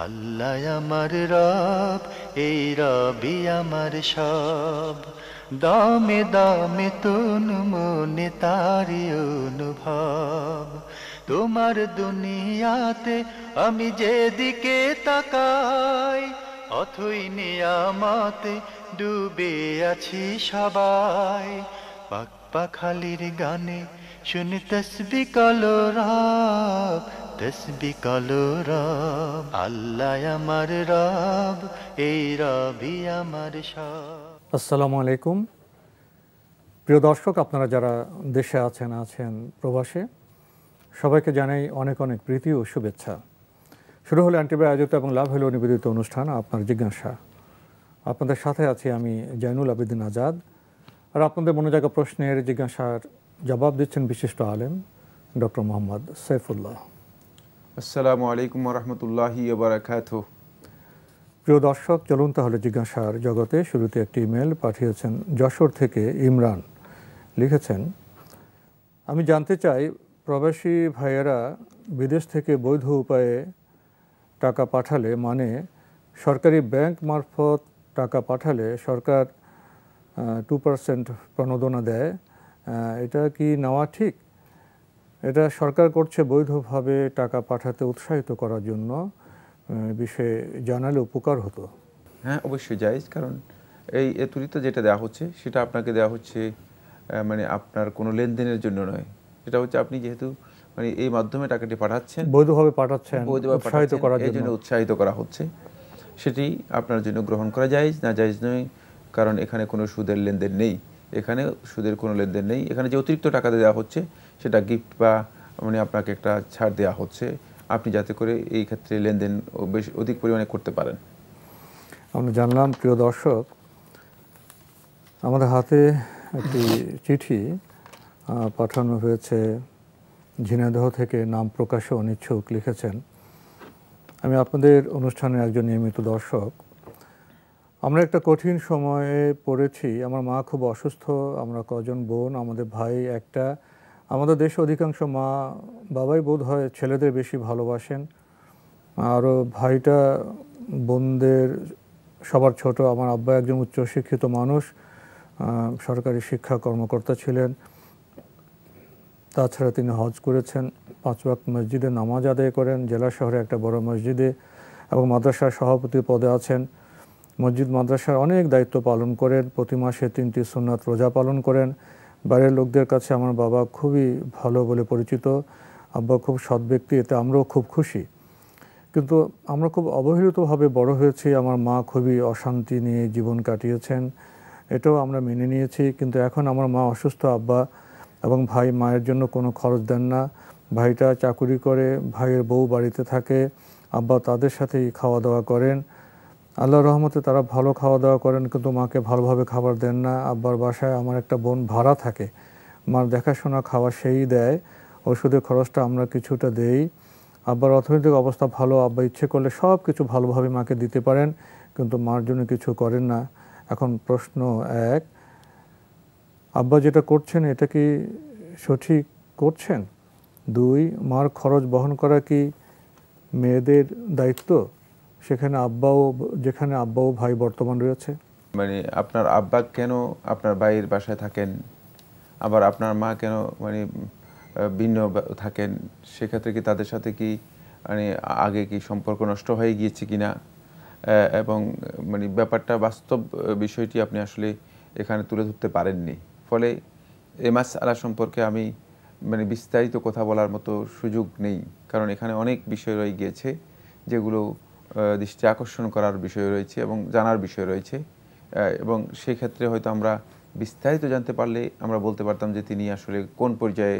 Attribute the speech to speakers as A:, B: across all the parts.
A: আল্লাহ আমার রব, এই রবি আমার সব। দামে দামে তন মনে তারি অনুভব। তোমার দুনিয়াতে আমি যেদিকে তাকাই, অথই নিয়ামতে ডুবে আছি সবাই। পাক পাখালির গানে শুনি তসবিহ কলো রব, তসবিহ কলো রব। আল্লাহ আমার রব, এই রবি আমার সব।
B: আসসালামু আলাইকুম। প্রিয় দর্শক, আপনারা যারা দেশে আছেন প্রবাসে, সবাইকে জানাই অনেক অনেক প্রীতি ও শুভেচ্ছা। শুরু হলো অ্যান্টিবাই আয়োজিত এবং লাভ হলো নিবেদিত অনুষ্ঠান আপনার জিজ্ঞাসা। আপনাদের সাথে আছি আমি জয়নুল আবেদিন আজাদ। আর আপনাদের মনে জাগা প্রশ্নের জিজ্ঞাসার জবাব দিচ্ছেন বিশিষ্ট আলেম ডক্টর মোহাম্মদ সাইফুল্লাহ।
C: আসসালামু আলাইকুম রহমতুল্লাহি ওয়া বারাকাতুহু।
B: প্রিয় দর্শক, চলুন তাহলে জিজ্ঞাসার জগতে। শুরুতে একটি ইমেল পাঠিয়েছেন যশোর থেকে ইমরান। লিখেছেন, আমি জানতে চাই প্রবাসী ভাইয়েরা বিদেশ থেকে বৈধ উপায়ে টাকা পাঠালে, মানে সরকারি ব্যাংক মারফত টাকা পাঠালে সরকার 2% প্রণোদনা দেয়, এটা কি নেওয়া ঠিক? এটা সরকার করছে বৈধভাবে টাকা পাঠাতে উৎসাহিত করার জন্য, বিষয়ে জানালে উপকার হতো।
C: হ্যাঁ, অবশ্যই জায়েজ, কারণ এই এতুরিত যেটা দেওয়া হচ্ছে সেটা আপনাকে দেওয়া হচ্ছে মানে আপনার কোনো লেনদেনের জন্য নয়। সেটা হচ্ছে আপনি যেহেতু মানে এই মাধ্যমে টাকাটি পাঠাচ্ছেন,
B: বৈধভাবে পাঠাচ্ছেন,
C: বৈধভাবে
B: উৎসাহিত করার
C: এই জন্য
B: জন্য
C: উৎসাহিত করা হচ্ছে, সেটি আপনার জন্য গ্রহণ করা জায়েজ না জায়েজ নয়। কারণ এখানে কোনো সুদের লেনদেন নেই, এখানে সুদের কোনো লেনদেন নেই। এখানে যে অতিরিক্ত টাকা দেওয়া হচ্ছে সেটা গিফট বা মানে আপনাকে একটা ছাড় দেওয়া হচ্ছে, আপনি যাতে করে এই ক্ষেত্রে লেনদেন বেশ অধিক পরিমাণে করতে পারেন।
B: আমরা জানলাম। প্রিয় দর্শক, আমাদের হাতে একটি চিঠি পাঠানো হয়েছে ঝিনাইদহ থেকে, নাম প্রকাশে অনিচ্ছুক। লিখেছেন, আমি আপনাদের অনুষ্ঠানের একজন নিয়মিত দর্শক। আমরা একটা কঠিন সময়ে পড়েছি। আমার মা খুব অসুস্থ, আমরা কজন বোন, আমাদের ভাই একটা। আমাদের দেশে অধিকাংশ মা বাবাই বোধ হয় ছেলেদের বেশি ভালোবাসেন। আরও ভাইটা বোনদের সবার ছোট। আমার আব্বা একজন উচ্চশিক্ষিত মানুষ, সরকারি শিক্ষা কর্মকর্তা ছিলেন। তাছাড়া তিনি হজ করেছেন, 5 ওয়াক্ত মসজিদে নামাজ আদায় করেন, জেলা শহরে একটা বড় মসজিদে, এবং মাদ্রাসার সভাপতি পদে আছেন। মসজিদ মাদ্রাসার অনেক দায়িত্ব পালন করেন। প্রতি মাসে 3টি সুন্নাত রোজা পালন করেন। বাইরের লোকদের কাছে আমার বাবা খুবই ভালো বলে পরিচিত। আব্বা খুব সৎ ব্যক্তি, এতে আমরাও খুব খুশি। কিন্তু আমরা খুব অবহেলিতভাবে বড় হয়েছি। আমার মা খুবই অশান্তি নিয়ে জীবন কাটিয়েছেন, এটাও আমরা মেনে নিয়েছি। কিন্তু এখন আমার মা অসুস্থ, আব্বা এবং ভাই মায়ের জন্য কোনো খরচ দেন না। ভাইটা চাকুরি করে, ভাইয়ের বউ বাড়িতে থাকে, আব্বা তাদের সাথেই খাওয়া দাওয়া করেন। আল্লাহর রহমতে তারা ভালো খাওয়া দাওয়া করেন, কিন্তু মাকে ভালোভাবে খাবার দেন না। আব্বার বাসায় আমার একটা বোন ভাড়া থাকে, মার দেখাশোনা খাওয়া সেই দেয়, ওষুধের খরচটা আমরা কিছুটা দেই। আব্বার অর্থনৈতিক অবস্থা ভালো, আব্বা ইচ্ছে করলে সব কিছু ভালোভাবে মাকে দিতে পারেন, কিন্তু মার জন্য কিছু করেন না। এখন প্রশ্ন এক, আব্বা যেটা করছেন এটা কি সঠিক করছেন? 2, মার খরচ বহন করা কি মেয়েদের দায়িত্ব, যেখানে আব্বাও ভাই বর্তমান রয়েছে?
C: মানে আপনার আব্বা কেন আপনার ভাইয়ের বাসায় থাকেন, আবার আপনার মা কেন মানে ভিন্ন থাকেন, সেক্ষেত্রে কি তাদের সাথে কি মানে আগে কি সম্পর্ক নষ্ট হয়ে গিয়েছে কিনা, এবং মানে ব্যাপারটা বাস্তব বিষয়টি আপনি আসলে এখানে তুলে ধরতে পারেননি। ফলে এই মাসআলা সম্পর্কে আমি মানে বিস্তারিত কথা বলার মতো সুযোগ নেই, কারণ এখানে অনেক বিষয় রয়ে গিয়েছে যেগুলো দৃষ্টি আকর্ষণ করার বিষয় রয়েছে এবং জানার বিষয় রয়েছে। এবং সেক্ষেত্রে হয়তো আমরা বিস্তারিত জানতে পারলে আমরা বলতে পারতাম যে তিনি আসলে কোন পর্যায়ে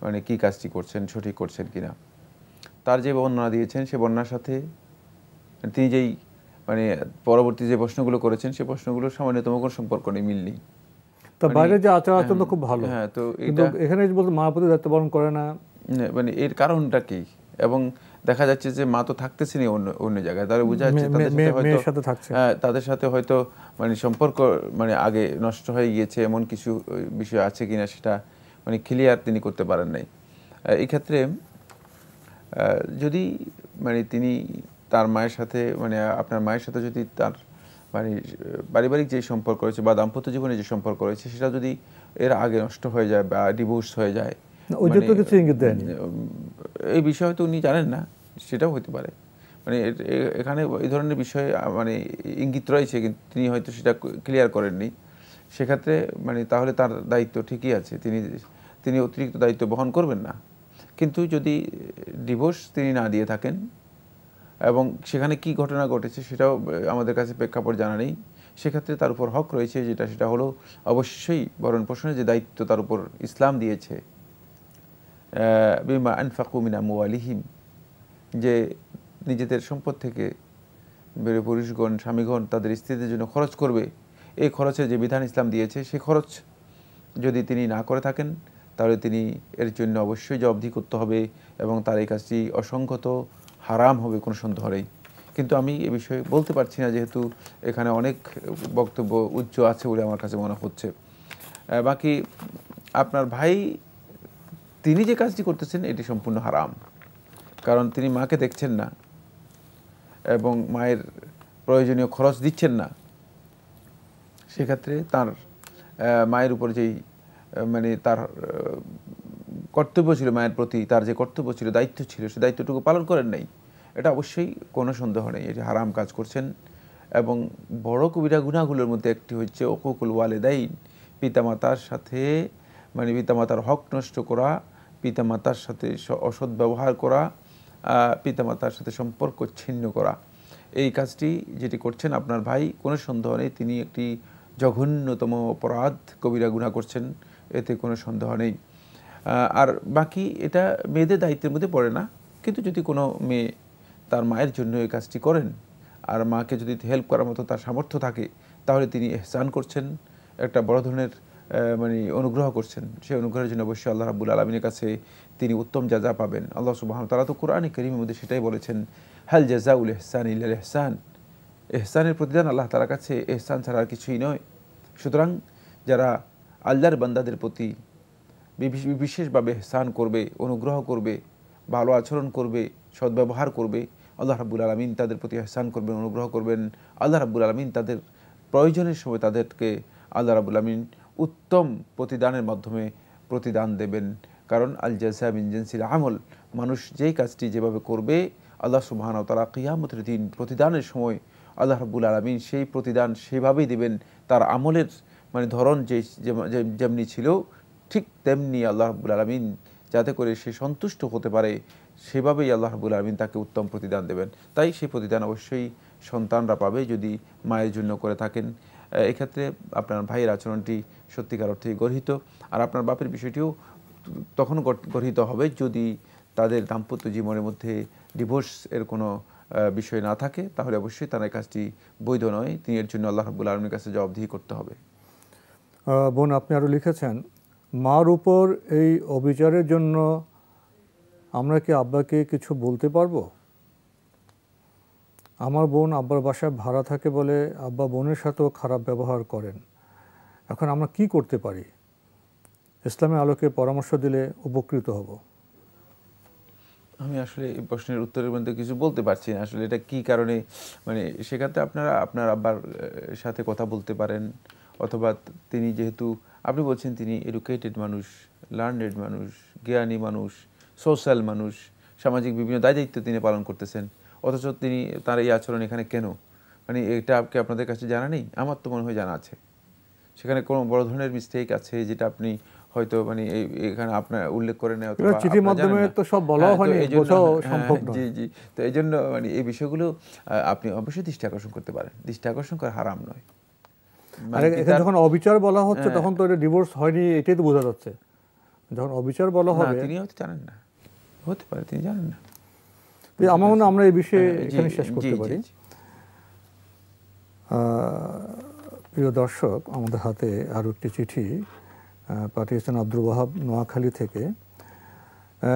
C: মানে কী কাজটি করছেন, সঠিক করছেন কিনা। তার যে বর্ণনা দিয়েছেন সে বর্ণনার সাথে তিনি যেই মানে পরবর্তী যে প্রশ্নগুলো করেছেন সে প্রশ্নগুলোর সামান্যতম কোনো সম্পর্ক নেই, মিল নেই।
B: তা বাইরে যে আচার আচরণ খুব ভালো,
C: হ্যাঁ, তো
B: কিন্তু এখানে বলতে মার প্রতি দায়িত্ব পালন করে না,
C: মানে এর কারণটা কি? এবং দেখা যাচ্ছে যে মা তো থাকতেছে না অন্য জায়গায়, তাহলে বোঝা যাচ্ছে তাদের সাথে হয়তো মানে সম্পর্ক মানে আগে নষ্ট হয়ে গিয়েছে, এমন কিছু বিষয় আছে কিনা সেটা মানে ক্লিয়ার তিনি করতে পারেন নাই। এই ক্ষেত্রে যদি মানে তিনি তার মায়ের সাথে মানে আপনার মায়ের সাথে যদি তার মানে পারিবারিক যে সম্পর্ক রয়েছে বা দাম্পত্য জীবনে যে সম্পর্ক রয়েছে সেটা যদি এর আগে নষ্ট হয়ে যায় বা ডিভোর্স হয়ে যায়,
B: ওই যে তো কিছু ইঙ্গিত দেয়নি,
C: এই বিষয়ে তো উনি জানেন না, সেটাও হতে পারে। মানে এখানে এই ধরনের বিষয়ে মানে ইঙ্গিত রয়েছে কিন্তু তিনি হয়তো সেটা ক্লিয়ার করেননি। সেক্ষেত্রে মানে তাহলে তার দায়িত্ব ঠিকই আছে, তিনি অতিরিক্ত দায়িত্ব বহন করবেন না। কিন্তু যদি ডিভোর্স তিনি না দিয়ে থাকেন এবং সেখানে কি ঘটনা ঘটেছে সেটাও আমাদের কাছে প্রেক্ষাপট জানা নেই, সেক্ষেত্রে তার উপর হক রয়েছে সেটা হলো অবশ্যই ভরণ পোষণের যে দায়িত্ব তার উপর ইসলাম দিয়েছে, বিমা আনফাকু মিন আমওয়ালিহিম, যে নিজেদের সম্পদ থেকে বেড়ে পুরুষগণ স্বামীগণ তাদের স্ত্রীদের জন্য খরচ করবে, এই খরচের যে বিধান ইসলাম দিয়েছে সেই খরচ যদি তিনি না করে থাকেন তাহলে তিনি এর জন্য অবশ্যই জবাবদিহি করতে হবে এবং তার এই কাজটি অসংগত হারাম হবে, কোনো সন্দেহ নেই। কিন্তু আমি এ বিষয়ে বলতে পারছি না যেহেতু এখানে অনেক বক্তব্য উচ্চ আছে বলে আমার কাছে মনে হচ্ছে। বাকি আপনার ভাই তিনি যে কাজটি করতেছেন এটি সম্পূর্ণ হারাম, কারণ তিনি মাকে দেখছেন না এবং মায়ের প্রয়োজনীয় খরচ দিচ্ছেন না। সেক্ষেত্রে তার মায়ের উপর যেই মানে তার কর্তব্য ছিল মায়ের প্রতি, তার যে কর্তব্য ছিল, দায়িত্ব ছিল, সে দায়িত্বটুকু পালন করেন নাই, এটা অবশ্যই কোনো সন্দেহ নেই, এটি হারাম কাজ করছেন। এবং বড় কবিরা গুনাহগুলোর মধ্যে একটি হচ্ছে উকুকুল ওয়ালিদাইন, পিতামাতার সাথে মানে পিতামাতার হক নষ্ট করা, পিতামাতার সাথে অসৎ ব্যবহার করা, পিতামাতার সাথে সম্পর্ক ছিন্ন করা। এই কাজটি যেটি করছেন আপনার ভাই, কোনো সন্দেহ নেই তিনি একটি জঘন্যতম অপরাধ কবিরা গুনাহ করছেন, এতে কোনো সন্দেহ নেই। আর বাকি এটা মেয়েদের দায়িত্বের মধ্যে পড়ে না, কিন্তু যদি কোনো মেয়ে তার মায়ের জন্য এই কাজটি করেন আর মাকে যদি হেল্প করার মতো তার সামর্থ্য থাকে তাহলে তিনি ইহসান করছেন, একটা বড় ধরনের মানে অনুগ্রহ করছেন। সেই অনুগ্রহের জন্য অবশ্যই আল্লাহ রাব্বুল আলামিনের কাছে তিনি উত্তম জাযা পাবেন। আল্লাহ সুবহানাহু ওয়া তাআলা তো কোরআনে কারীমের মধ্যে সেটাই বলেছেন, হাল জাযাউল ইহসান ইল্লাল ইহসান, ইহসানের প্রতিদান আল্লাহ তাআলার কাছে ইহসান ছাড়া আর কিছুই নয়। সুতরাং যারা আল্লাহর বান্দাদের প্রতি বিশেষভাবে ইহসান করবে, অনুগ্রহ করবে, ভালো আচরণ করবে, সদ্ব্যবহার করবে, আল্লাহ রাব্বুল আলামিন তাদের প্রতি ইহসান করবেন, অনুগ্রহ করবেন। আল্লাহ রাব্বুল আলামিন তাদের প্রয়োজনের সময় তাদেরকে আল্লাহ রাব্বুল আলামিন উত্তম প্রতিদানের মাধ্যমে প্রতিদান দেবেন। কারণ আল জাযা মিন জিনসিল আমল, মানুষ যেই কাজটি যেভাবে করবে আল্লাহ সুবহানাহু ওয়া তাআলা কিয়ামতের দিন প্রতিদানের সময় আল্লাহ রাব্বুল আলামিন সেই প্রতিদান সেভাবেই দেবেন, তার আমলের মানে ধরন যেমনি ছিল ঠিক তেমনি আল্লাহ রাব্বুল আলামিন যাতে করে সে সন্তুষ্ট হতে পারে সেভাবেই আল্লাহ রাব্বুল আলামিন তাকে উত্তম প্রতিদান দেবেন। তাই সেই প্রতিদান অবশ্যই সন্তানরা পাবে যদি মায়ের জন্য করে থাকেন। এক্ষেত্রে আপনার ভাইয়ের আচরণটি সত্যিকার অর্থেই গর্হিত, আর আপনার বাপের বিষয়টিও তখন গর্হিত হবে যদি তাদের দাম্পত্য জীবনের মধ্যে ডিভোর্স এর কোনো বিষয় না থাকে, তাহলে অবশ্যই তার এই কাজটি বৈধ নয়, তিনি এর জন্য আল্লাহ রাব্বুল আলামিনের কাছে জবাবদিহি করতে হবে।
B: বোন আপনি আরও লিখেছেন, মার উপর এই অবিচারের জন্য আমরা কি আব্বাকে কিছু বলতে পারবো? আমার বোন আব্বার বাসায় ভাড়া থাকে বলে আব্বা বোনের সাথেও খারাপ ব্যবহার করেন, এখন আমরা কি করতে পারি? ইসলামের আলোকে পরামর্শ দিলে উপকৃত হব।
C: আমি আসলে এই প্রশ্নের উত্তরের মধ্যে কিছু বলতে পারছি না, আসলে এটা কি কারণে মানে সেক্ষেত্রে আপনারা আপনার আব্বার সাথে কথা বলতে পারেন, অথবা তিনি যেহেতু আপনি বলছেন তিনি এডুকেটেড মানুষ, লার্নেড মানুষ, জ্ঞানী মানুষ, সোশ্যাল মানুষ, সামাজিক বিভিন্ন দায়িত্ব তিনি পালন করতেছেন, অথচ তিনি তার এই আচরণ এখানে কেন, মানে এটা কি আপনাদের কাছে জানা নেই? আমার তো মনে হয় জানা আছে, সেখানে কোনো বড় ধরনের মিস্টেক আছে যেটা আপনি হয়তো মানে এখানে আপনার উল্লেখ করে নেয়, অথবা
B: চিঠির মাধ্যমে তো সব বলা হয়নি, বোঝাও সম্ভব নয়।
C: জি জি, তো এই জন্য মানে এই বিষয়গুলো আপনি অবশ্যই দৃষ্টি আকর্ষণ করতে পারেন, দৃষ্টি আকর্ষণ করা হারাম নয়।
B: আর এখানে যখন অবিচার বলা হচ্ছে তখন তো এটা ডিভোর্স হয়নি, এটাই তো বোঝা যাচ্ছে। যখন অবিচার বলা হবে,
C: তিনি হয়তো জানেন না, হতে পারে তিনি জানেন না।
B: আমার মনে হয় আমরা এই বিষয়ে এখানে শেষ করতে পারি। প্রিয় দর্শক, আমাদের হাতে আরও একটি চিঠি পাঠিয়েছেন আব্দুল ওয়াহাব নোয়াখালী থেকে।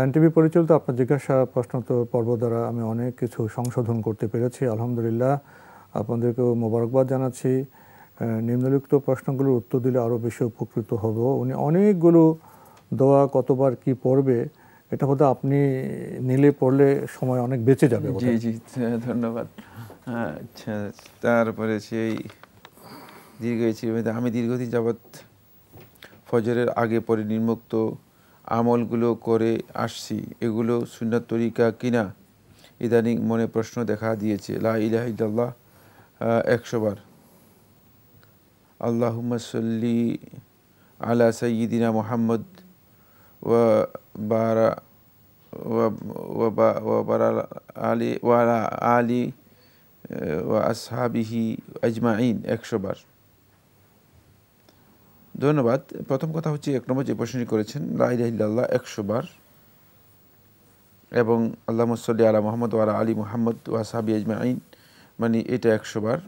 B: এনটিভি পরিচালিত আপনার জিজ্ঞাসা প্রশ্নোত্তর পর্ব দ্বারা আমি অনেক কিছু সংশোধন করতে পেরেছি, আলহামদুলিল্লাহ। আপনাদেরকেও মোবারকবাদ জানাচ্ছি। নিম্নলিখিত প্রশ্নগুলোর উত্তর দিলে আরও বেশি উপকৃত হব। উনি অনেকগুলো দোয়া কতবার কি পড়বে এটা বোধহয় আপনি নিলে পড়লে সময় অনেক বেঁচে যাবে।
C: জি জি, ধন্যবাদ। আচ্ছা, তারপরে সেই আমি দীর্ঘদিন যাবৎ ফজরের আগে পরে নিম্নোক্ত আমলগুলো করে আসছি, এগুলো সুন্নাত তরিকা কিনা ইদানিং মনে প্রশ্ন দেখা দিয়েছে। লা ইলাহা ইল্লাল্লাহ 100 বার, আল্লাহুম্মা সাল্লি আলা সাইয়্যিদিনা মুহাম্মদ ওয়া বারা ওয়া বারা আলি ওয়া আলা আলি ওয়া আসহাবিহি আজমাইন 100 বার। ধন্যবাদ। প্রথম কথা হচ্ছে 1 নম্বর যে প্রশ্নটি করেছেন, লা ইলাহা ইল্লাল্লাহ 100 বার এবং আল্লাহুম্মা সাল্লি আলা মুহাম্মদ ওয়া আলা আলি মুহাম্মদ ওয়া আসহাবি আজমাইন, মানে এটা 100 বার।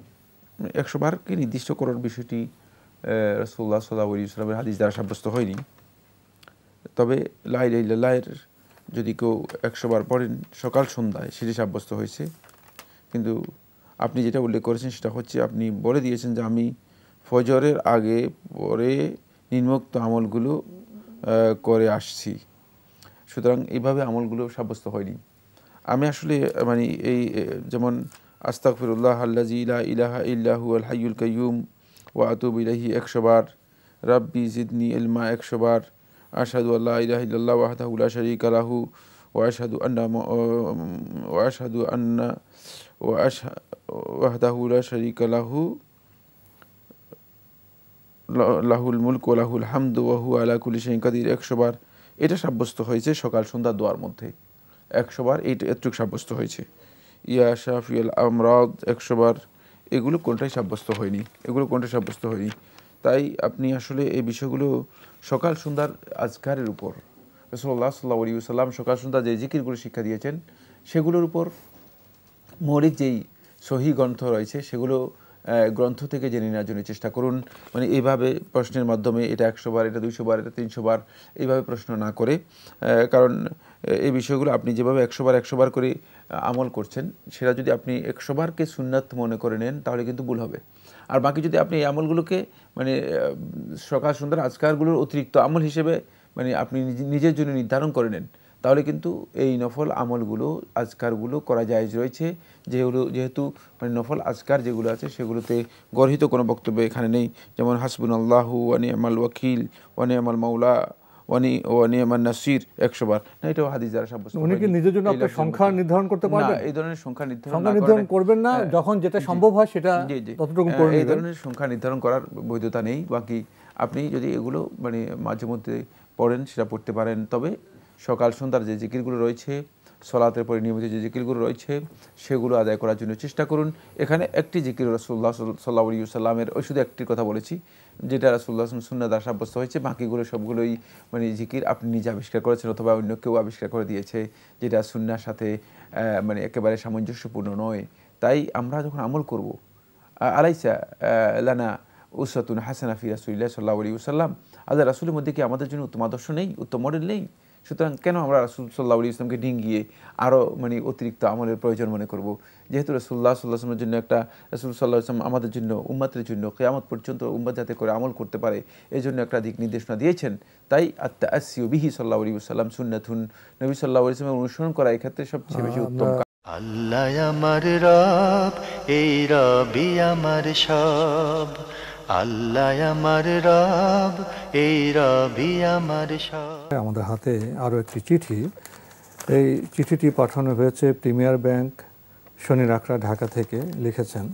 C: 100 বারকে নির্দিষ্ট করার বিষয়টি রাসূলুল্লাহ সাল্লাল্লাহু আলাইহি ওয়াসাল্লামের হাদিস দ্বারা সাব্যস্ত হয়নি। তবে লা ইলাহা ইল্লাল্লাহের যদি কেউ 100 বার পড়েন সকাল সন্ধ্যায়, সেটি সাব্যস্ত হয়েছে। কিন্তু আপনি যেটা উল্লেখ করেছেন সেটা হচ্ছে, আপনি বলে দিয়েছেন যে আমি ফজরের আগে পরে নিম্নোক্ত আমলগুলো করে আসছি, সুতরাং এইভাবে আমলগুলো সাব্যস্ত হয়নি। আমি আসলে মানে এই যেমন আস্তাগফিরুল্লাহ আল্লাযী লা ইলাহা ইল্লা হুয়াল হাইয়ুল কাইয়্যুম ওয়া আতুবু ইলাইহি 100 বার, রাব্বি জিদনি ইলমা 100 বার, আশহাদু আল্লা ইলাহা ইল্লাল্লাহ ওয়াহদাহু লা শারীকা লাহু ওয়া আশহাদু আন্না ওয়াহদাহু লা শারীকা লাহু লাহুল মুলক ওয়া লাহুল হামদু ওয়া হুয়া আলা কুল্লি শাইইন কাদির 100 বার। এটা সাব্যস্ত হয়েছে সকাল সন্ধ্যা দোয়ার মধ্যে 100 বার, এটুকু সাব্যস্ত হয়েছে। ইয়া শাফিউল আমরাদ 100 বার, এগুলো কোনটাই সাব্যস্ত হয়নি, তাই আপনি আসলে এই বিষয়গুলো সকাল সন্ধ্যার আজকারের উপর রাসূলুল্লাহ সাল্লাল্লাহু আলাইহি ওয়াসাল্লাম সকাল সন্ধ্যা যে জিকিরগুলো শিক্ষা দিয়েছেন সেগুলোর উপর মৌলিক যেই সহিহ গ্রন্থ রয়েছে সেগুলো গ্রন্থ থেকে জেনে নেওয়ার জন্য চেষ্টা করুন। মানে এইভাবে প্রশ্নের মাধ্যমে এটা 100 বার, এটা 200 বার, এটা 300 বার, এইভাবে প্রশ্ন না করে, কারণ এই বিষয়গুলো আপনি যেভাবে 100 বার করে আমল করছেন, সেটা যদি আপনি 100 বারকে সুন্নাত মনে করে নেন তাহলে কিন্তু ভুল হবে। আর বাকি যদি আপনি এই আমলগুলোকে মানে সকাল সন্ধ্যার আজকারগুলোর অতিরিক্ত আমল হিসেবে মানে আপনি নিজের জন্য নির্ধারণ করে নেন, তাহলে কিন্তু এই নফল আমলগুলো আজকারগুলো করা জায়েজ রয়েছে। যেহেতু মানে নফল আজকার যেগুলো আছে সেগুলোতে গর্হিত কোনো বক্তব্য এখানে নেই। যেমন হাসবুনাল্লাহু ওয়া নি'মাল ওয়াকিল ওয়া নি'মাল মাওলা ওয়া নি'মান নাসির 100 বার, না এটাও হাদিস দ্বারা সাব্যস্ত।
B: উনি কি নিজের জন্য একটা সংখ্যা নির্ধারণ করতে পারবেন?
C: না, এই ধরনের সংখ্যা নির্ধারণ
B: করবেন না, যখন যেটা সম্ভব হয় সেটা ততটুকু করে নেবেন।
C: এই ধরনের সংখ্যা নির্ধারণ করার বৈধতা নেই। বাকি আপনি যদি এগুলো মানে মাঝে মধ্যে পড়েন সেটা পড়তে পারেন। তবে সকাল সন্ধ্যার যে জিকিরগুলো রয়েছে, সলাতের পরে নিয়মিত যে জিকিরগুলো রয়েছে সেগুলো আদায় করার জন্য চেষ্টা করুন। এখানে একটি জিকির রাসূলুল্লাহ সাল্লাল্লাহু আলাইহি ওয়াসাল্লামের ওই শুধু একটির কথা বলেছি যেটা রাসূলুল্লাহ সুন্নাহ দ্বারা সাব্যস্ত হয়েছে, বাকিগুলো সবগুলোই মানে জিকির আপনি নিজে আবিষ্কার করেছেন অথবা অন্য কেউ আবিষ্কার করে দিয়েছে, যেটা সুন্নাহর সাথে মানে একেবারে সামঞ্জস্যপূর্ণ নয়। তাই আমরা যখন আমল করব, আলাইসা লানা উসওয়াতুন হাসানা ফি রাসূলিল্লাহ সাল্লাল্লাহু আলাইহি ওয়াসাল্লাম, আল্লাহ রাসূলের মধ্যে কি আমাদের জন্য উত্তম আদর্শ নেই, উত্তম মডেল নেই? সুতরাং কেন আমরা রাসূল সাল্লাল্লাহু আলাইহি ওয়াসাল্লামকে ডিঙ্গিয়ে আরও মানে অতিরিক্ত আমলের প্রয়োজন মনে করব? যেহেতু রাসূলুল্লাহ সাল্লাল্লাহু আলাইহি ওয়াসাল্লামের জন্য একটা রাসূল সাল্লাল্লাহু আলাইহি ওয়াসাল্লাম আমাদের জন্য উম্মতের জন্য কিয়ামত পর্যন্ত উম্মত যাতে করে আমল করতে পারে এই জন্য একটা দিক নির্দেশনা দিয়েছেন। তাই আত-তাআসসিউ বিহি সাল্লাল্লাহু আলাইহি ওয়াসাল্লাম সুন্নাতুন, নবী সাল্লাল্লাহু আলাইহি ওয়াসাল্লামের অনুসরণ করা এই ক্ষেত্রে সবচেয়ে বেশি উত্তম।
A: আল্লাহ আমার রব, এই রবই আমার সব। আল্লাহ আমার রব, এই রবই আমার সব।
B: আমাদের হাতে আরও একটি চিঠি। এই চিঠিটি পাঠানো হয়েছে প্রিমিয়ার ব্যাংক, শনি রাকড়া, ঢাকা থেকে। লিখেছেন,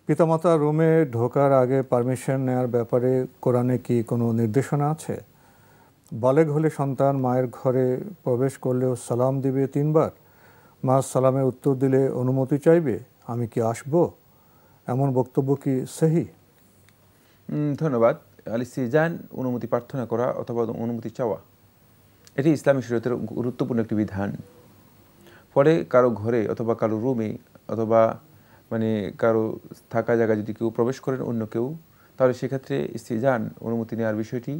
B: পিতামাতা রুমে ঢোকার আগে পারমিশন নেওয়ার ব্যাপারে কোরআনে কি কোনো নির্দেশনা আছে? বালেগ হলে সন্তান মায়ের ঘরে প্রবেশ করলেও সালাম দিবে 3 বার, মা সালামের উত্তর দিলে অনুমতি চাইবে, আমি কি আসব? এমন বক্তব্য কি সহি?
C: ধন্যবাদ। আল-ইস্তিজান অনুমতি প্রার্থনা করা অথবা অনুমতি চাওয়া, এটি ইসলামী শরীয়তের গুরুত্বপূর্ণ একটি বিধান। পরে কারো ঘরে অথবা কারো রুমে অথবা মানে কারো থাকা জায়গায় যদি কেউ প্রবেশ করেন অন্য কেউ, তাহলে সেক্ষেত্রে ইস্তিজান অনুমতি নেওয়ার বিষয়টি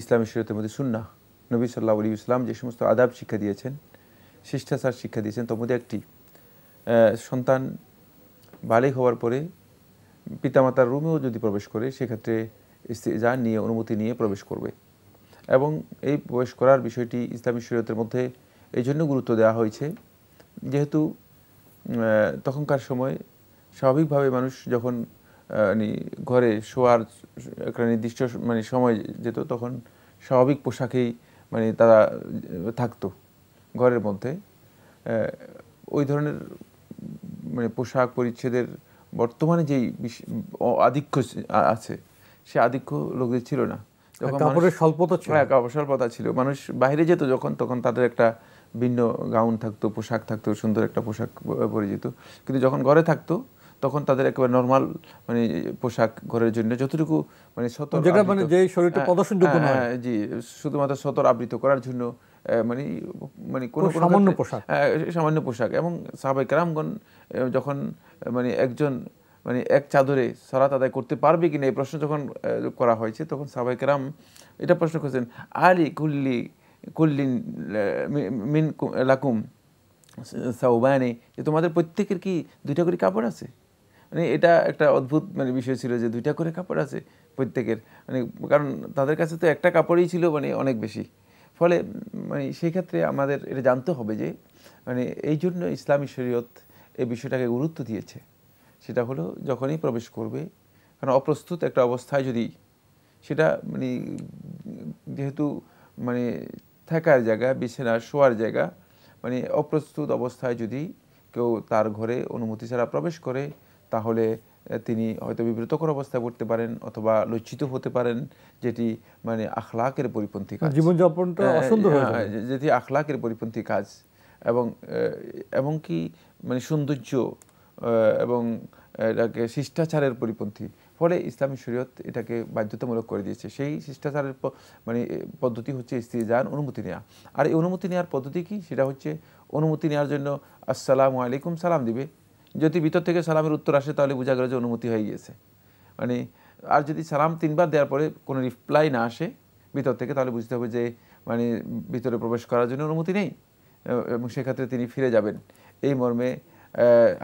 C: ইসলামী শরীয়তের মধ্যে সুন্নাহ। নবী সাল্লাল্লাহু আলাইহি ওয়াসাল্লাম যে সমস্ত আদাব শিক্ষা দিয়েছেন, শিষ্টাচার শিক্ষা দিয়েছেন, তার মধ্যে একটি সন্তান বালেগ হওয়ার পরে পিতামাতার রুমেও যদি প্রবেশ করে সেক্ষেত্রে ইস্তিজান নিয়ে অনুমতি নিয়ে প্রবেশ করবে। এবং এই প্রবেশ করার বিষয়টি ইসলামী শরীয়তের মধ্যে এই জন্য গুরুত্ব দেওয়া হয়েছে, যেহেতু তখনকার সময় স্বাভাবিকভাবে মানুষ যখন ঘরে শোয়ার একটা নির্দিষ্ট সময় যেত, তখন স্বাভাবিক পোশাকেই তারা থাকতো ঘরের মধ্যে। ওই ধরনের পোশাক পরিচ্ছেদের বর্তমানে যেই আধিক্য আছে, সে আধিক্য লোকদের ছিল না।
B: কাপড়ের স্বল্পতা ছিল,
C: স্বল্পতা ছিল। মানুষ বাইরে যেত তখন তাদের একটা ভিন্ন গাউন থাকতো, পোশাক থাকতো, সুন্দর একটা পোশাক পরে যেত। কিন্তু যখন ঘরে থাকতো তখন তাদের একেবারে নরমাল পোশাক, ঘরের জন্য যতটুকু সতর,
B: যেটা যে শরীরটা প্রদর্শনযোগ্য নয়,
C: জি, শুধুমাত্র সতর আবৃত করার জন্য কোনো
B: সামান্য পোশাক,
C: সামান্য পোশাক। এবং সাহাবায়ে কেরামগণ যখন একজন এক চাদরে সালাত আদায় করতে পারবে কিনা এই প্রশ্ন যখন করা হয়েছে, তখন সাহাবায়ে কেরাম এটা প্রশ্ন করেছেন, আলি কুল্লিন মিন লাকুম সাওবানি, যে তোমাদের প্রত্যেকের কি 2টা করে কাপড় আছে? এটা একটা অদ্ভুত বিষয় ছিল যে 2টা করে কাপড় আছে প্রত্যেকের, কারণ তাদের কাছে তো একটা কাপড়ই ছিল অনেক বেশি। ফলে সেই ক্ষেত্রে আমাদের এটা জানতে হবে যে এই জন্য ইসলামী শরীয়ত এই বিষয়টাকে গুরুত্ব দিয়েছে। সেটা হলো যখনই প্রবেশ করবে, কারণ অপ্রস্তুত একটা অবস্থায় যদি সেটা যেহেতু থাকার জায়গা, বিছানা শোয়ার জায়গা, অপ্রস্তুত অবস্থায় যদি কেউ তার ঘরে অনুমতি ছাড়া প্রবেশ করে, তাহলে তিনি হয়তো বিব্রতকর অবস্থায় পড়তে পারেন অথবা লজ্জিত হতে পারেন, যেটি আখলাকের পরিপন্থী কাজ,
B: জীবনযাপনটা অসুন্দর হয়ে যাবে,
C: যেটি আখলাকের পরিপন্থী কাজ এবং কি সৌন্দর্য এবং এটাকে শিষ্টাচারের পরিপন্থী। ফলে ইসলামী শরীয়ত এটাকে বাধ্যতামূলক করে দিয়েছে। সেই শিষ্টাচারের পদ্ধতি হচ্ছে ইস্তিজান, অনুমতি নেওয়া। আর এই অনুমতি নেওয়ার পদ্ধতি কি? সেটা হচ্ছে অনুমতি নেওয়ার জন্য আসসালামু আলাইকুম সালাম দিবে। যদি ভিতর থেকে সালামের উত্তর আসে তাহলে বোঝা গেল যে অনুমতি হয়ে গিয়েছে। আর যদি সালাম 3বার দেওয়ার পরে কোনো রিপ্লাই না আসে ভিতর থেকে, তাহলে বুঝতে হবে যে ভিতরে প্রবেশ করার জন্য অনুমতি নেই, এবং সেক্ষেত্রে তিনি ফিরে যাবেন। এই মর্মে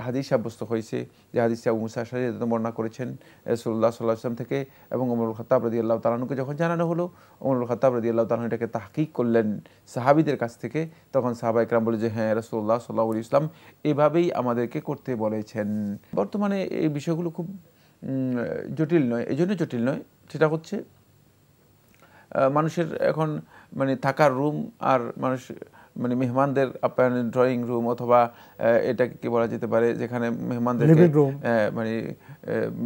C: হাদিস সাব্যস্ত হয়েছে, যে হাদিসে আবু মুসা আশআরী বর্ণনা করেছেন রাসূলুল্লাহ সাল্লাল্লাহু আলাইহি ওয়াসাল্লাম থেকে, এবং ওমর খাত্তাব রাদিয়াল্লাহু তাআলা আনহুকে যখন জানানো হলো, ওমর খাত্তাব রাদিয়াল্লাহু তাআলা এটাকে তাহকিক করলেন সাহাবীদের কাছ থেকে। তখন সাহাবায়ে কেরাম বলে যে হ্যাঁ, রাসূলুল্লাহ সাল্লাল্লাহু আলাইহি ওয়াসাল্লাম এভাবেই আমাদেরকে করতে বলেছেন। বর্তমানে এই বিষয়গুলো খুব জটিল নয়। এই জন্য জটিল নয়, সেটা হচ্ছে মানুষের এখন থাকার রুম আর মানুষ মেহমানদের আপ্যায়নের ড্রয়িং রুম, অথবা এটাকে কি বলা যেতে পারে, যেখানে মেহমানদেরকে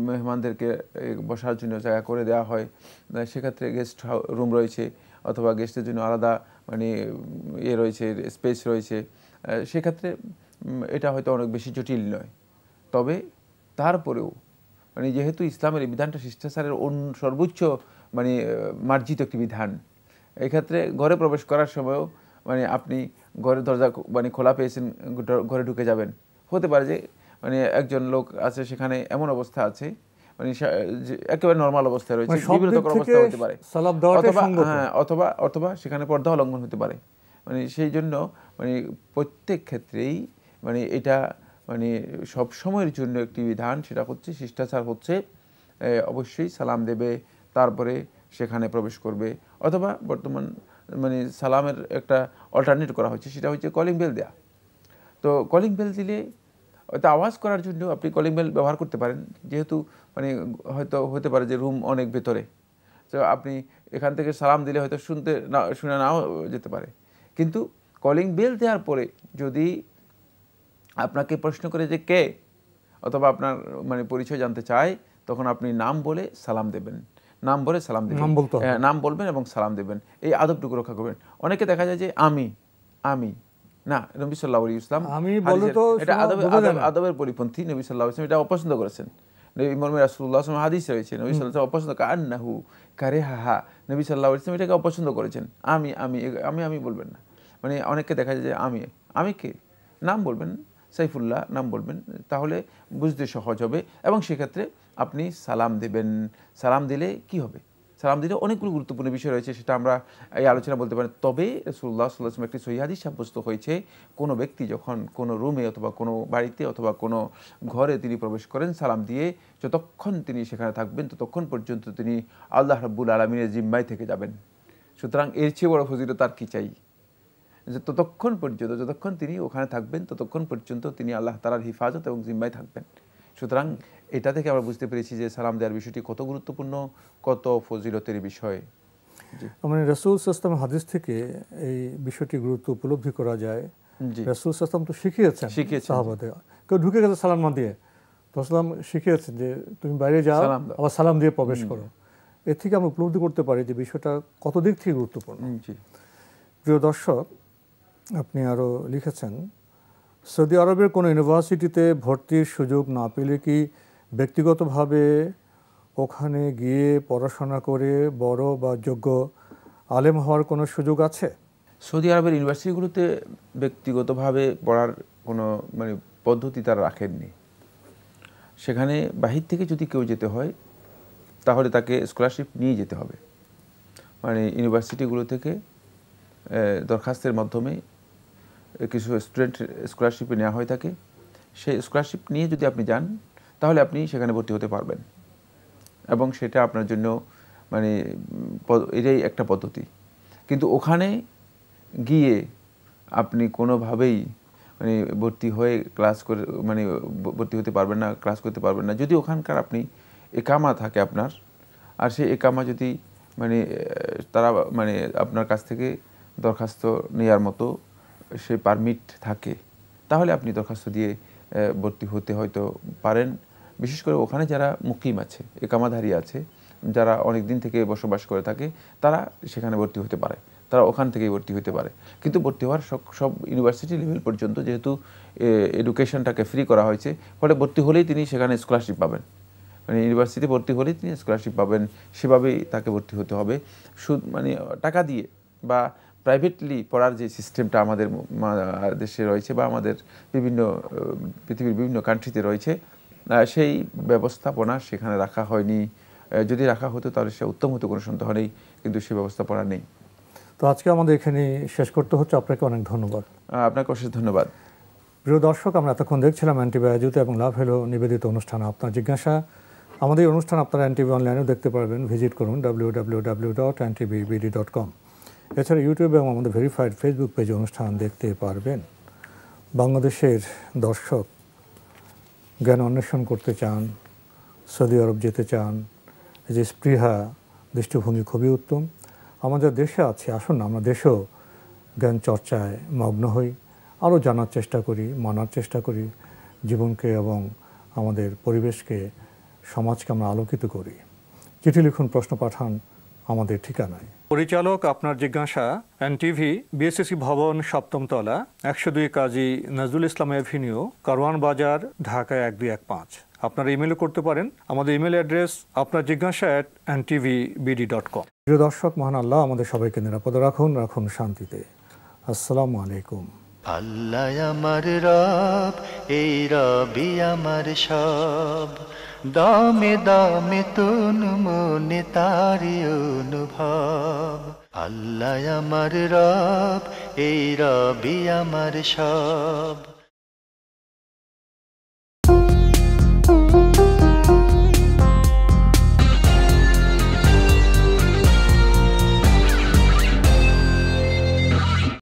C: মেহমানদেরকে বসার জন্য জায়গা করে দেওয়া হয়, সেক্ষেত্রে গেস্ট রুম রয়েছে, অথবা গেস্টের জন্য আলাদা রয়েছে, স্পেস রয়েছে। সেক্ষেত্রে এটা হয়তো অনেক বেশি জটিল নয়। তবে তারপরেও যেহেতু ইসলামের এই বিধানটা শিষ্টাচারের সর্বোচ্চ মার্জিত একটি বিধান, এক্ষেত্রে ঘরে প্রবেশ করার সময়ও আপনি ঘরের দরজা খোলা পেয়েছেন, ঘরে ঢুকে যাবেন। হতে পারে যে একজন লোক আছে সেখানে, এমন অবস্থা আছে একেবারে নরমাল অবস্থায় রয়েছে, বিব্রতকর অবস্থা হতে পারে, অথবা সেখানে পর্দা লঙ্ঘন হতে পারে। সেই জন্য প্রত্যেক ক্ষেত্রেই এটা সব সময়ের জন্য একটি বিধান, সেটা হচ্ছে শিষ্টাচার হচ্ছে অবশ্যই সালাম দেবে, তারপরে সেখানে প্রবেশ করবে। অথবা বর্তমান সালামের একটা অল্টারনেট করা হচ্ছে, সেটা হচ্ছে কলিং বেল দেয়া। তো কলিং বেল দিলে হয়তো আওয়াজ করার জন্য আপনি কলিং বেল ব্যবহার করতে পারেন, যেহেতু হয়তো হতে পারে যে রুম অনেক ভেতরে, তো আপনি এখান থেকে সালাম দিলে হয়তো শুনে নাও যেতে পারে। কিন্তু কলিং বেল দেওয়ার পরে যদি আপনাকে প্রশ্ন করে যে কে, অথবা আপনার পরিচয় জানতে চায়, তখন আপনি নাম বলে সালাম দেবেন, নাম বলে সালাম দেবেন, নাম বলবেন এবং সালাম দেবেন। এই আদবটুকু রক্ষা করবেন। অনেকে দেখা যায় যে আমি না, নবী সাল্লাল্লাহু আলাইহি ওয়াসাল্লাম এটা আদবের পরিপন্থী। নবী সাল্লাল্লাহু আলাইহি ওয়াসাল্লাম এটা অপছন্দ করেছেন। নবী মুহাম্মদ রাসূলুল্লাহ সাল্লাল্লাহু আলাইহি ওয়াসাল্লাম হাদিস রয়েছে, নবী সাল্লাল্লাহু আলাইহি ওয়াসাল্লাম অপছন্দ কান্নাহু কারিহা, নবী সাল্লাল্লাহু আলাইহি ওয়াসাল্লাম এটাকে অপছন্দ করেছেন। আমি বলবেন না। অনেককে দেখা যায় যে আমি কে, নাম বলবেন, সাইফুল্লাহ নাম বলবেন, তাহলে বুঝতে সহজ হবে। এবং সেক্ষেত্রে আপনি সালাম দেবেন। সালাম দিলে কি হবে? সালাম দিলে অনেকগুলো গুরুত্বপূর্ণ বিষয় রয়েছে, সেটা আমরা এই আলোচনা বলতে পারি। তবে রাসূলুল্লাহ সাল্লাল্লাহু আলাইহি ওয়াসাল্লাম একটি সহিহ হাদিস সাব্যস্ত হয়েছে, কোনো ব্যক্তি যখন কোনো রুমে অথবা কোনো বাড়িতে অথবা কোনো ঘরে তিনি প্রবেশ করেন সালাম দিয়ে, যতক্ষণ তিনি সেখানে থাকবেন ততক্ষণ পর্যন্ত তিনি আল্লাহ রাব্বুল আলামিনের জিম্মায় থেকে যাবেন। সুতরাং এর চেয়ে বড় ফজিলত আর কি চাই, যে ততক্ষণ পর্যন্ত যতক্ষণ তিনি ওখানে থাকবেন ততক্ষণ পর্যন্ত তিনি আল্লাহ তাআলার হিফাজত এবং জিম্মায় থাকবেন। সুতরাং এটা থেকে আমরা বুঝতে পেরেছি যে সালাম দেওয়ার বিষয়টি কত গুরুত্বপূর্ণ, কত ফজিলতের বিষয়।
B: মানে রাসূল সাল্লাল্লাহু আলাইহি ওয়াসাল্লাম হাদিস থেকে এই বিষয়টি গুরুত্ব উপলব্ধি করা যায়। রাসূল সাল্লাল্লাহু আলাইহি ওয়াসাল্লাম তো শিখিয়েছেন সাহাবাদের, কেউ ঢুকে গেছে সালাম না দিয়ে, রাসূল শিখিয়েছেন যে তুমি বাইরে যাও আবার সালাম দিয়ে প্রবেশ করো। এর থেকে আমরা উপলব্ধি করতে পারি যে বিষয়টা কত দিক থেকে গুরুত্বপূর্ণ। প্রিয় দর্শক, আপনি আরও লিখেছেন, সৌদি আরবের কোনো ইউনিভার্সিটিতে ভর্তির সুযোগ না পেলে কি ব্যক্তিগতভাবে ওখানে গিয়ে পড়াশোনা করে বড় বা যোগ্য আলেম হওয়ার কোনো সুযোগ আছে?
C: সৌদি আরবের ইউনিভার্সিটিগুলোতে ব্যক্তিগতভাবে পড়ার কোনো মানে পদ্ধতি তারা রাখেননি। সেখানে বাহির থেকে যদি কেউ যেতে হয় তাহলে তাকে স্কলারশিপ নিয়ে যেতে হবে। মানে ইউনিভার্সিটিগুলো থেকে দরখাস্তের মাধ্যমে কিছু স্টুডেন্ট স্কলারশিপে নেওয়া হয়ে থাকে। সেই স্কলারশিপ নিয়ে যদি আপনি যান তাহলে আপনি সেখানে ভর্তি হতে পারবেন, এবং সেটা আপনার জন্য মানে এটাই একটা পদ্ধতি। কিন্তু ওখানে গিয়ে আপনি কোনোভাবেই মানে ভর্তি হয়ে ক্লাস করে মানে ভর্তি হতে পারবেন না, ক্লাস করতে পারবেন না। যদি ওখানকার আপনি একামা থাকে আপনার, আর সেই একামা যদি মানে তারা মানে আপনার কাছ থেকে দরখাস্ত নেওয়ার মতো সে পারমিট থাকে, তাহলে আপনি দরখাস্ত দিয়ে ভর্তি হতে হয়তো পারেন। বিশেষ করে ওখানে যারা মুকিম আছে, একামাধারী আছে, যারা অনেক দিন থেকে বসবাস করে থাকে, তারা সেখানে ভর্তি হতে পারে, তারা ওখান থেকেই ভর্তি হতে পারে। কিন্তু ভর্তি হওয়ার সব ইউনিভার্সিটি লেভেল পর্যন্ত যেহেতু এডুকেশনটাকে ফ্রি করা হয়েছে, ফলে ভর্তি হলেই তিনি সেখানে স্কলারশিপ পাবেন। মানে ইউনিভার্সিটি ভর্তি হলেই তিনি স্কলারশিপ পাবেন, সেভাবেই তাকে ভর্তি হতে হবে। মানে টাকা দিয়ে বা প্রাইভেটলি পড়ার যে সিস্টেমটা আমাদের দেশে রয়েছে বা আমাদের বিভিন্ন পৃথিবীর বিভিন্ন কান্ট্রিতে রয়েছে, সেই ব্যবস্থাপনা সেখানে রাখা হয়নি। যদি রাখা হতো তাহলে সে উত্তম হতো, কোনো সন্দেহ নেই, কিন্তু সে ব্যবস্থাপনা নেই।
B: তো আজকে আমাদের এখানে শেষ করতে হচ্ছে। আপনাকে অনেক ধন্যবাদ।
C: আপনাকে অশেষ ধন্যবাদ।
B: প্রিয় দর্শক, আমরা এতক্ষণ দেখছিলাম এনটিভি আয়োজিত এবং লাভ হলো নিবেদিত অনুষ্ঠান আপনার জিজ্ঞাসা। আমাদের এই অনুষ্ঠান আপনারা এনটিভি অনলাইনেও দেখতে পারবেন, ভিজিট করুন www.ntvbd.com। এছাড়া ইউটিউবে এবং আমাদের ভেরিফাইড ফেসবুক পেজে অনুষ্ঠান দেখতে পারবেন। বাংলাদেশের দর্শক জ্ঞান অন্বেষণ করতে চান, সৌদি আরব যেতে চান, এই যে স্পৃহা দৃষ্টিভঙ্গি খুবই উত্তম। আমাদের দেশে আছে, আসুন আমরা দেশেও জ্ঞান চর্চায় মগ্ন হই, আরও জানার চেষ্টা করি, মানার চেষ্টা করি, জীবনকে এবং আমাদের পরিবেশকে, সমাজকে আমরা আলোকিত করি। চিঠি লিখুন, প্রশ্ন পাঠান আমাদের ঠিকানায়। পরিচালক আপনার জিজ্ঞাসা, এনটিভি, বিএসসি ভবন, 7ম তলা, 102 কাজী নজরুল ইসলাম এভিনিউ, কারওয়ান বাজার, ঢাকা 1215। আপনারা ইমেলও করতে পারেন। আমাদের ইমেল অ্যাড্রেস আপনার জিজ্ঞাসা @ntvbd.com। প্রিয় দর্শক, মহান আল্লাহ আমাদের সবাইকে নিরাপদে রাখুন, রাখুন শান্তিতে। আসসালামু আলাইকুম।
A: আল্লাহ আমার রব, এই রবি আমার সব, দামে দামে তুন মনে তারি অনুভব। আল্লাহ আমার রব, এই রবি আমার সব।